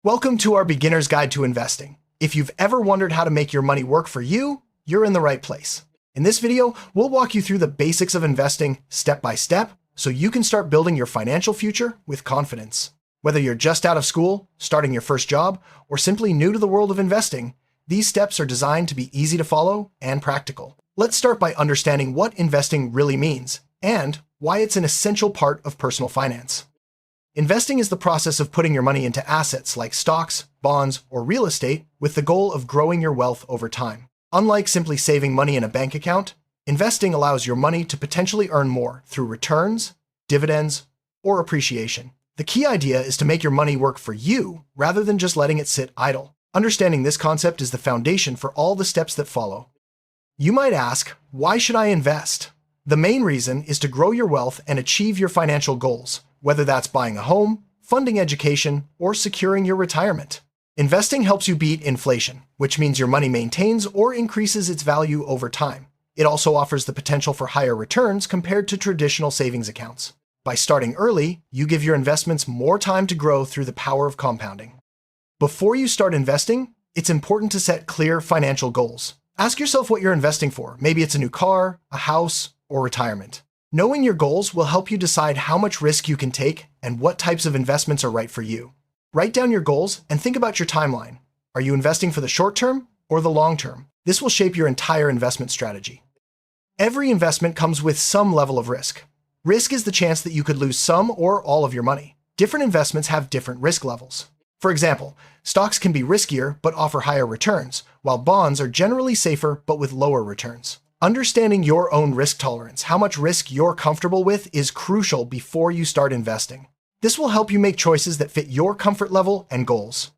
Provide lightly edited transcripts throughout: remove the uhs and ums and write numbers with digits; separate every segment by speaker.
Speaker 1: Welcome to our beginner's guide to investing. If you've ever wondered how to make your money work for you, you're in the right place. In this video, we'll walk you through the basics of investing step by step so you can start building your financial future with confidence. Whether you're just out of school, starting your first job, or simply new to the world of investing, these steps are designed to be easy to follow and practical. Let's start by understanding what investing really means and why it's an essential part of personal finance. Investing is the process of putting your money into assets like stocks, bonds, or real estate with the goal of growing your wealth over time. Unlike simply saving money in a bank account, investing allows your money to potentially earn more through returns, dividends, or appreciation. The key idea is to make your money work for you rather than just letting it sit idle. Understanding this concept is the foundation for all the steps that follow. You might ask, why should I invest? The main reason is to grow your wealth and achieve your financial goals, whether that's buying a home, funding education, or securing your retirement. Investing helps you beat inflation, which means your money maintains or increases its value over time. It also offers the potential for higher returns compared to traditional savings accounts. By starting early, you give your investments more time to grow through the power of compounding. Before you start investing, it's important to set clear financial goals. Ask yourself what you're investing for. Maybe it's a new car, a house, or retirement. Knowing your goals will help you decide how much risk you can take and what types of investments are right for you. Write down your goals and think about your timeline. Are you investing for the short term or the long term? This will shape your entire investment strategy. Every investment comes with some level of risk. Risk is the chance that you could lose some or all of your money. Different investments have different risk levels. For example, stocks can be riskier but offer higher returns, while bonds are generally safer but with lower returns. Understanding your own risk tolerance, how much risk you're comfortable with, is crucial before you start investing. This will help you make choices that fit your comfort level and goals.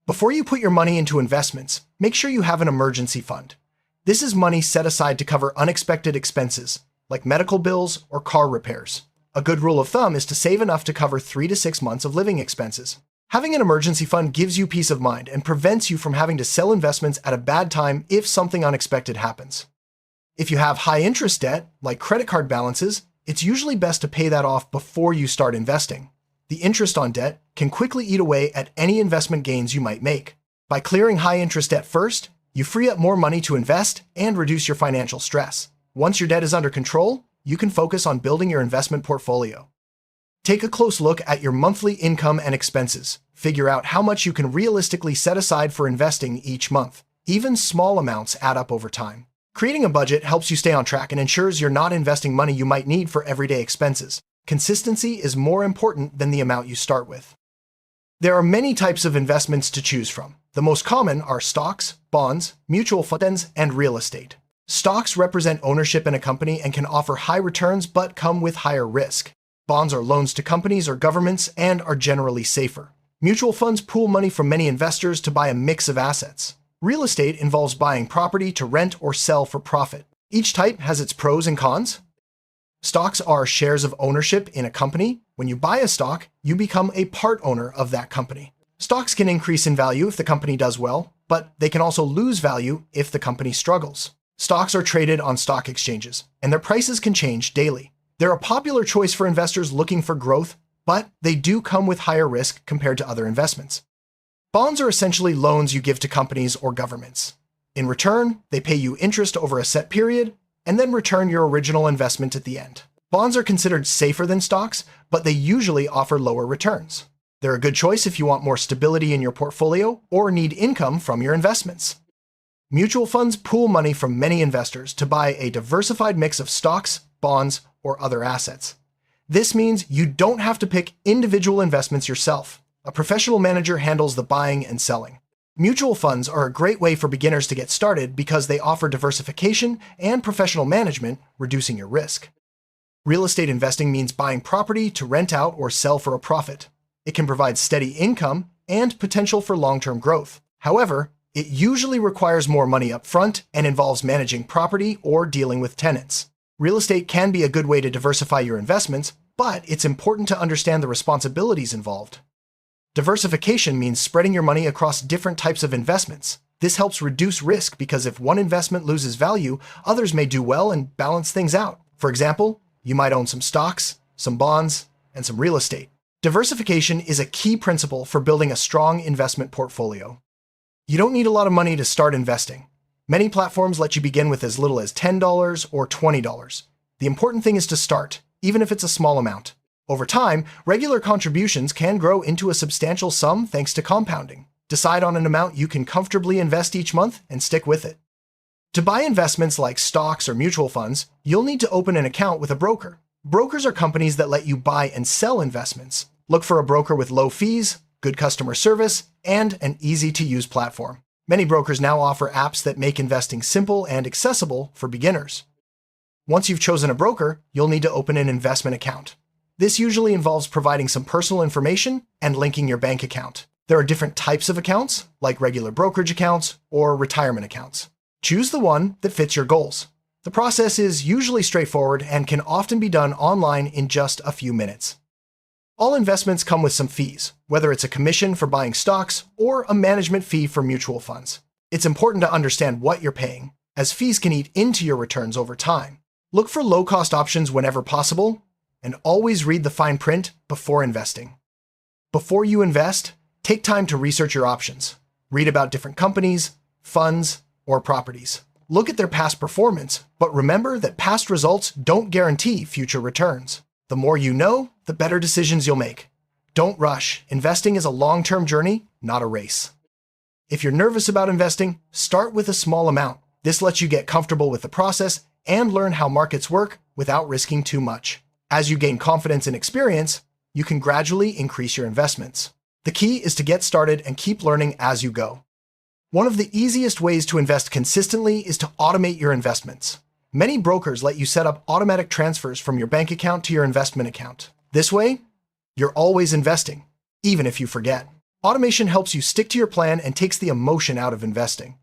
Speaker 1: Before you put your money into investments, make sure you have an emergency fund. This is money set aside to cover unexpected expenses, like medical bills or car repairs. A good rule of thumb is to save enough to cover 3 to 6 months of living expenses. Having an emergency fund gives you peace of mind and prevents you from having to sell investments at a bad time if something unexpected happens. If you have high interest debt, like credit card balances, it's usually best to pay that off before you start investing. The interest on debt can quickly eat away at any investment gains you might make. By clearing high interest debt first, you free up more money to invest and reduce your financial stress. Once your debt is under control, you can focus on building your investment portfolio. Take a close look at your monthly income and expenses. Figure out how much you can realistically set aside for investing each month. Even small amounts add up over time. Creating a budget helps you stay on track and ensures you're not investing money you might need for everyday expenses. Consistency is more important than the amount you start with. There are many types of investments to choose from. The most common are stocks, bonds, mutual funds, and real estate. Stocks represent ownership in a company and can offer high returns but come with higher risk. Bonds are loans to companies or governments and are generally safer. Mutual funds pool money from many investors to buy a mix of assets. Real estate involves buying property to rent or sell for profit. Each type has its pros and cons. Stocks are shares of ownership in a company. When you buy a stock, you become a part owner of that company. Stocks can increase in value if the company does well, but they can also lose value if the company struggles. Stocks are traded on stock exchanges, and their prices can change daily. They're a popular choice for investors looking for growth, but they do come with higher risk compared to other investments. Bonds are essentially loans you give to companies or governments. In return, they pay you interest over a set period and then return your original investment at the end. Bonds are considered safer than stocks, but they usually offer lower returns. They're a good choice if you want more stability in your portfolio or need income from your investments. Mutual funds pool money from many investors to buy a diversified mix of stocks, bonds, or other assets. This means you don't have to pick individual investments yourself. A professional manager handles the buying and selling. Mutual funds are a great way for beginners to get started because they offer diversification and professional management, reducing your risk. Real estate investing means buying property to rent out or sell for a profit. It can provide steady income and potential for long-term growth. However, it usually requires more money up front and involves managing property or dealing with tenants. Real estate can be a good way to diversify your investments, but it's important to understand the responsibilities involved. Diversification means spreading your money across different types of investments. This helps reduce risk because if one investment loses value, others may do well and balance things out. For example, you might own some stocks, some bonds, and some real estate. Diversification is a key principle for building a strong investment portfolio. You don't need a lot of money to start investing. Many platforms let you begin with as little as $10 or $20. The important thing is to start, even if it's a small amount. Over time, regular contributions can grow into a substantial sum thanks to compounding. Decide on an amount you can comfortably invest each month and stick with it. To buy investments like stocks or mutual funds, you'll need to open an account with a broker. Brokers are companies that let you buy and sell investments. Look for a broker with low fees, good customer service, and an easy-to-use platform. Many brokers now offer apps that make investing simple and accessible for beginners. Once you've chosen a broker, you'll need to open an investment account. This usually involves providing some personal information and linking your bank account. There are different types of accounts, like regular brokerage accounts or retirement accounts. Choose the one that fits your goals. The process is usually straightforward and can often be done online in just a few minutes. All investments come with some fees, whether it's a commission for buying stocks or a management fee for mutual funds. It's important to understand what you're paying, as fees can eat into your returns over time. Look for low-cost options whenever possible, and always read the fine print before investing. Before you invest, take time to research your options. Read about different companies, funds, or properties. Look at their past performance, but remember that past results don't guarantee future returns. The more you know, the better decisions you'll make. Don't rush. Investing is a long-term journey, not a race. If you're nervous about investing, start with a small amount. This lets you get comfortable with the process and learn how markets work without risking too much. As you gain confidence and experience, you can gradually increase your investments. The key is to get started and keep learning as you go. One of the easiest ways to invest consistently is to automate your investments. Many brokers let you set up automatic transfers from your bank account to your investment account. This way, you're always investing, even if you forget. Automation helps you stick to your plan and takes the emotion out of investing.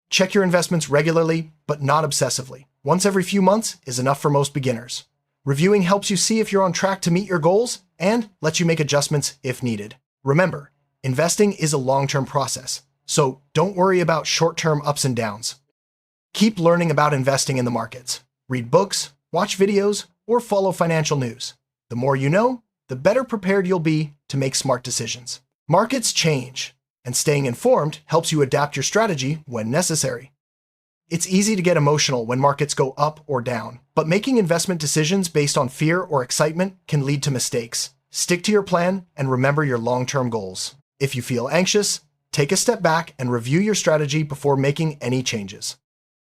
Speaker 1: Check your investments regularly, but not obsessively. Once every few months is enough for most beginners. Reviewing helps you see if you're on track to meet your goals and lets you make adjustments if needed. Remember, investing is a long-term process, so don't worry about short-term ups and downs. Keep learning about investing in the markets. Read books, watch videos, or follow financial news. The more you know, the better prepared you'll be to make smart decisions. Markets change, and staying informed helps you adapt your strategy when necessary. It's easy to get emotional when markets go up or down, but making investment decisions based on fear or excitement can lead to mistakes. Stick to your plan and remember your long-term goals. If you feel anxious, take a step back and review your strategy before making any changes.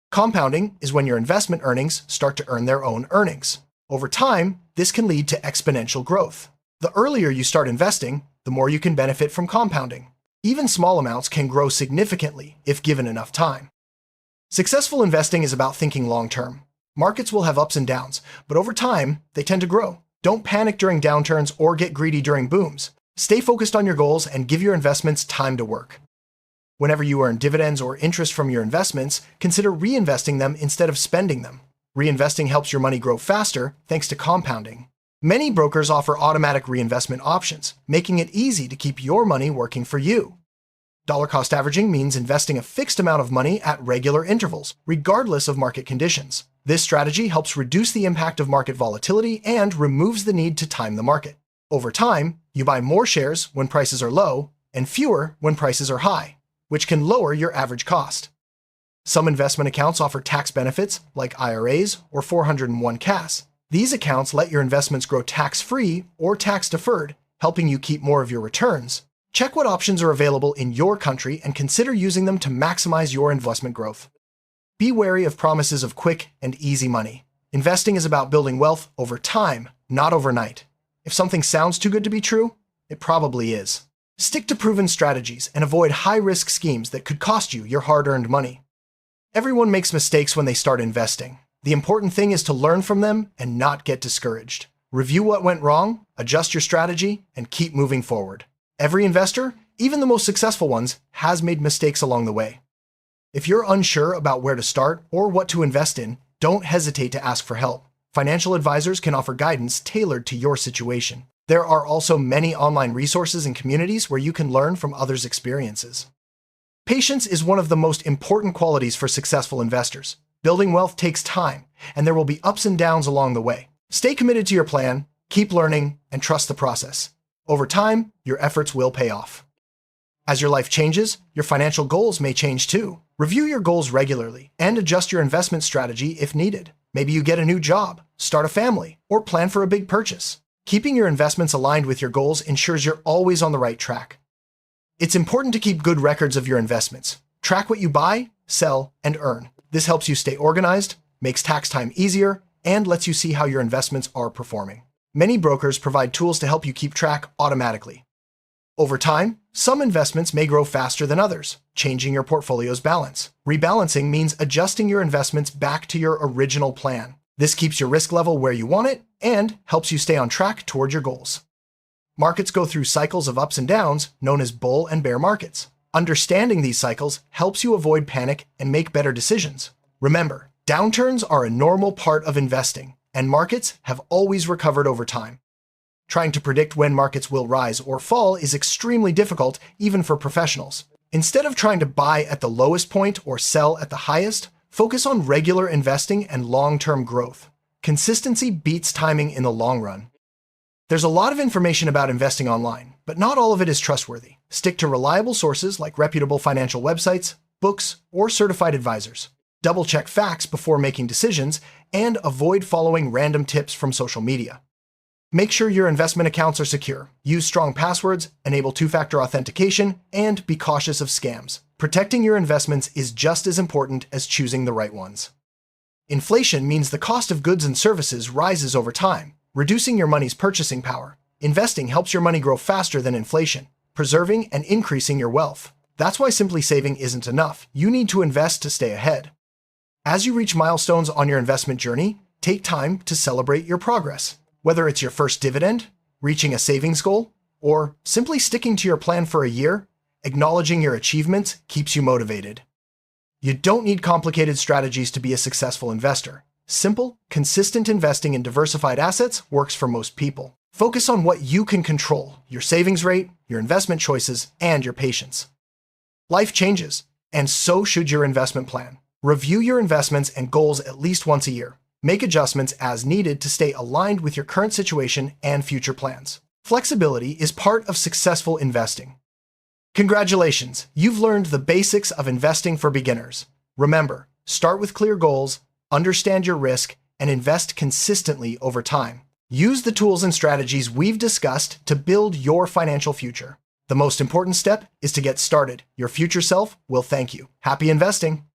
Speaker 1: Compounding is when your investment earnings start to earn their own earnings. Over time, this can lead to exponential growth. The earlier you start investing, the more you can benefit from compounding. Even small amounts can grow significantly if given enough time. Successful investing is about thinking long-term. Markets will have ups and downs, but over time, they tend to grow. Don't panic during downturns or get greedy during booms. Stay focused on your goals and give your investments time to work. Whenever you earn dividends or interest from your investments, consider reinvesting them instead of spending them. Reinvesting helps your money grow faster thanks to compounding. Many brokers offer automatic reinvestment options, making it easy to keep your money working for you. Dollar cost averaging means investing a fixed amount of money at regular intervals, regardless of market conditions. This strategy helps reduce the impact of market volatility and removes the need to time the market. Over time, you buy more shares when prices are low and fewer when prices are high, which can lower your average cost. Some investment accounts offer tax benefits, like IRAs or 401ks. These accounts let your investments grow tax-free or tax-deferred, helping you keep more of your returns. Check what options are available in your country and consider using them to maximize your investment growth. Be wary of promises of quick and easy money. Investing is about building wealth over time, not overnight. If something sounds too good to be true, it probably is. Stick to proven strategies and avoid high-risk schemes that could cost you your hard-earned money. Everyone makes mistakes when they start investing. The important thing is to learn from them and not get discouraged. Review what went wrong, adjust your strategy, and keep moving forward. Every investor, even the most successful ones, has made mistakes along the way. If you're unsure about where to start or what to invest in, don't hesitate to ask for help. Financial advisors can offer guidance tailored to your situation. There are also many online resources and communities where you can learn from others' experiences. Patience is one of the most important qualities for successful investors. Building wealth takes time, and there will be ups and downs along the way. Stay committed to your plan, keep learning, and trust the process. Over time, your efforts will pay off. As your life changes, your financial goals may change too. Review your goals regularly and adjust your investment strategy if needed. Maybe you get a new job, start a family, or plan for a big purchase. Keeping your investments aligned with your goals ensures you're always on the right track. It's important to keep good records of your investments. Track what you buy, sell, and earn. This helps you stay organized, makes tax time easier, and lets you see how your investments are performing. Many brokers provide tools to help you keep track automatically. Over time, some investments may grow faster than others, changing your portfolio's balance. Rebalancing means adjusting your investments back to your original plan. This keeps your risk level where you want it and helps you stay on track toward your goals. Markets go through cycles of ups and downs, known as bull and bear markets. Understanding these cycles helps you avoid panic and make better decisions. Remember, downturns are a normal part of investing, and markets have always recovered over time. Trying to predict when markets will rise or fall is extremely difficult, even for professionals. Instead of trying to buy at the lowest point or sell at the highest, focus on regular investing and long-term growth. Consistency beats timing in the long run. There's a lot of information about investing online, but not all of it is trustworthy. Stick to reliable sources like reputable financial websites, books, or certified advisors. Double-check facts before making decisions, and avoid following random tips from social media. Make sure your investment accounts are secure. Use strong passwords, enable two-factor authentication, and be cautious of scams. Protecting your investments is just as important as choosing the right ones. Inflation means the cost of goods and services rises over time, reducing your money's purchasing power. Investing helps your money grow faster than inflation, preserving and increasing your wealth. That's why simply saving isn't enough. You need to invest to stay ahead. As you reach milestones on your investment journey, take time to celebrate your progress. Whether it's your first dividend, reaching a savings goal, or simply sticking to your plan for a year, acknowledging your achievements keeps you motivated. You don't need complicated strategies to be a successful investor. Simple, consistent investing in diversified assets works for most people. Focus on what you can control: your savings rate, your investment choices, and your patience. Life changes, and so should your investment plan. Review your investments and goals at least once a year. Make adjustments as needed to stay aligned with your current situation and future plans. Flexibility is part of successful investing. Congratulations, you've learned the basics of investing for beginners. Remember, start with clear goals, understand your risk, and invest consistently over time. Use the tools and strategies we've discussed to build your financial future. The most important step is to get started. Your future self will thank you. Happy investing!